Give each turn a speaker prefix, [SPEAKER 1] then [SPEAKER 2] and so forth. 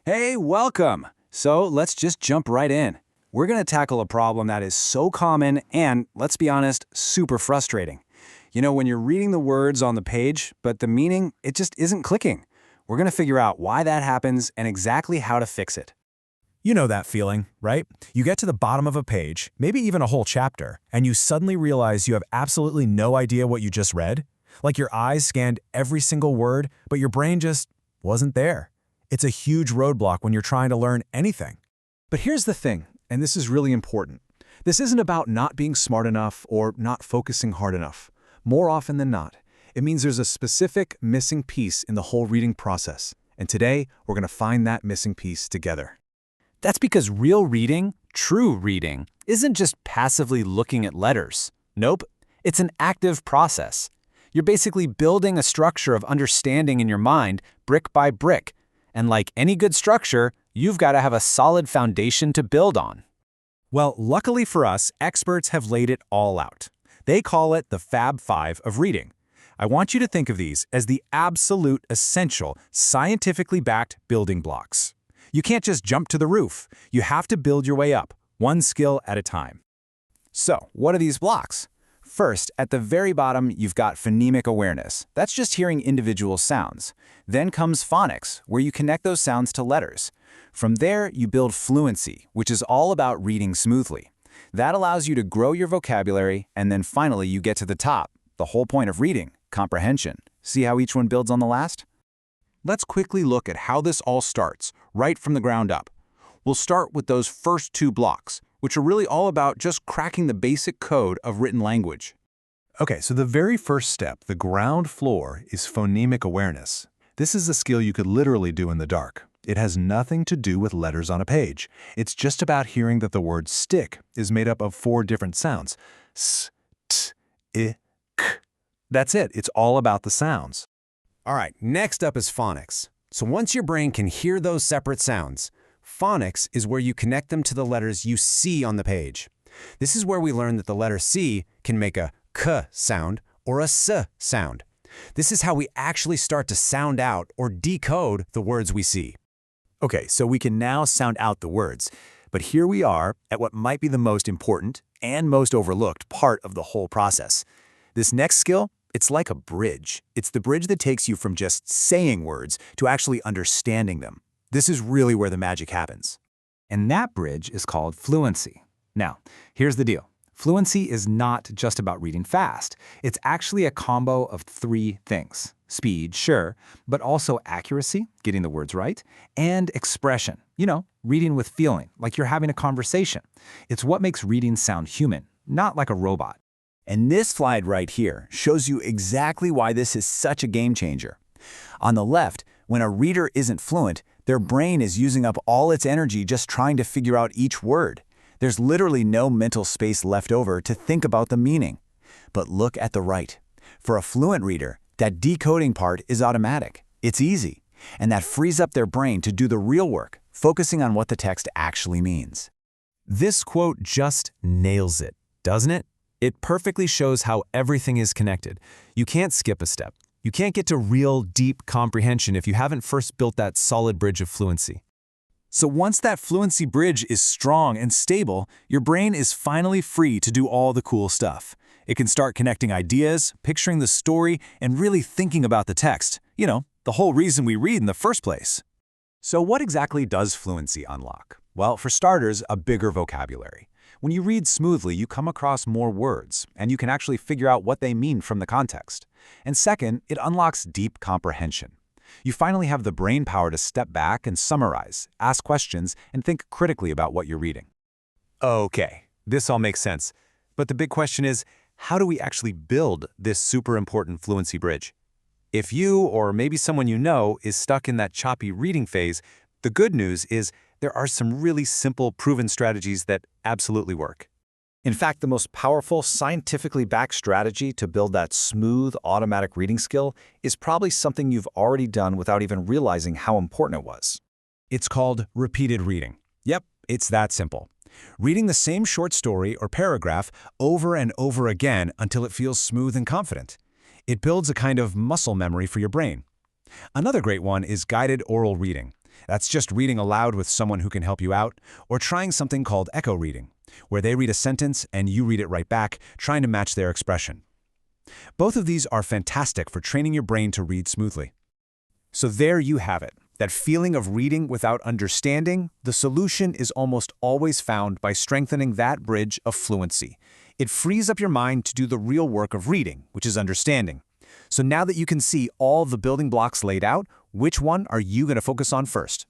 [SPEAKER 1] Hey, welcome! So let's just jump right in. We're going to tackle a problem that is so common and, let's be honest, super frustrating. When you're reading the words on the page, but the meaning, it just isn't clicking. We're going to figure out why that happens and exactly how to fix it.
[SPEAKER 2] You know that feeling, right? You get to the bottom of a page, maybe even a whole chapter, and you suddenly realize you have absolutely no idea what you just read. Like your eyes scanned every single word, but your brain just wasn't there. It's a huge roadblock when you're trying to learn anything.
[SPEAKER 3] But here's the thing, and this is really important. This isn't about not being smart enough or not focusing hard enough. More often than not, it means there's a specific missing piece in the whole reading process. And today, we're going to find that missing piece together.
[SPEAKER 1] That's because real reading, true reading, isn't just passively looking at letters. Nope, it's an active process. You're basically building a structure of understanding in your mind, brick by brick. And like any good structure, you've got to have a solid foundation to build on.
[SPEAKER 2] Well, luckily for us, experts have laid it all out. They call it the Fab Five of reading. I want you to think of these as the absolute essential, scientifically backed building blocks. You can't just jump to the roof. You have to build your way up, one skill at a time.
[SPEAKER 1] So, what are these blocks? First, at the very bottom, you've got phonemic awareness. That's just hearing individual sounds. Then comes phonics, where you connect those sounds to letters. From there, you build fluency, which is all about reading smoothly. That allows you to grow your vocabulary, and then finally you get to the top, the whole point of reading, comprehension. See how each one builds on the last?
[SPEAKER 3] Let's quickly look at how this all starts, right from the ground up. We'll start with those first two blocks, which are really all about just cracking the basic code of written language. Okay, so the very first step, the ground floor, is phonemic awareness. This is a skill you could literally do in the dark. It has nothing to do with letters on a page. It's just about hearing that the word stick is made up of 4 different sounds. S, t, I, k. That's it. It's all about the sounds.
[SPEAKER 4] All right, next up is phonics. So once your brain can hear those separate sounds, phonics is where you connect them to the letters you see on the page. This is where we learn that the letter C can make a K sound or a S sound. This is how we actually start to sound out or decode the words we see.
[SPEAKER 2] Okay, so we can now sound out the words, but here we are at what might be the most important and most overlooked part of the whole process. This next skill, it's like a bridge. It's the bridge that takes you from just saying words to actually understanding them. This is really where the magic happens.
[SPEAKER 1] And that bridge is called fluency. Now, here's the deal. Fluency is not just about reading fast. It's actually a combo of 3 things. Speed, sure, but also accuracy, getting the words right, and expression. Reading with feeling, like you're having a conversation. It's what makes reading sound human, not like a robot.
[SPEAKER 2] And this slide right here shows you exactly why this is such a game changer. On the left, when a reader isn't fluent, their brain is using up all its energy just trying to figure out each word. There's literally no mental space left over to think about the meaning. But look at the right. For a fluent reader, that decoding part is automatic. It's easy. And that frees up their brain to do the real work, focusing on what the text actually means. This quote just nails it, doesn't it? It perfectly shows how everything is connected. You can't skip a step. You can't get to real, deep comprehension if you haven't first built that solid bridge of fluency. So once that fluency bridge is strong and stable, your brain is finally free to do all the cool stuff. It can start connecting ideas, picturing the story, and really thinking about the text. The whole reason we read in the first place. So what exactly does fluency unlock? Well, for starters, a bigger vocabulary. When you read smoothly, you come across more words, and you can actually figure out what they mean from the context. And second, it unlocks deep comprehension. You finally have the brain power to step back and summarize, ask questions, and think critically about what you're reading. Okay, this all makes sense. But the big question is, how do we actually build this super important fluency bridge? If you, or maybe someone you know, is stuck in that choppy reading phase, the good news is there are some really simple, proven strategies that absolutely work.
[SPEAKER 3] In fact, the most powerful, scientifically backed strategy to build that smooth, automatic reading skill is probably something you've already done without even realizing how important it was.
[SPEAKER 2] It's called repeated reading. Yep, it's that simple. Reading the same short story or paragraph over and over again until it feels smooth and confident. It builds a kind of muscle memory for your brain. Another great one is guided oral reading.
[SPEAKER 1] That's just reading aloud with someone who can help you out, or trying something called echo reading, where they read a sentence and you read it right back, trying to match their expression. Both of these are fantastic for training your brain to read smoothly.
[SPEAKER 2] So there you have it. That feeling of reading without understanding, the solution is almost always found by strengthening that bridge of fluency. It frees up your mind to do the real work of reading, which is understanding. So now that you can see all the building blocks laid out, which one are you going to focus on first?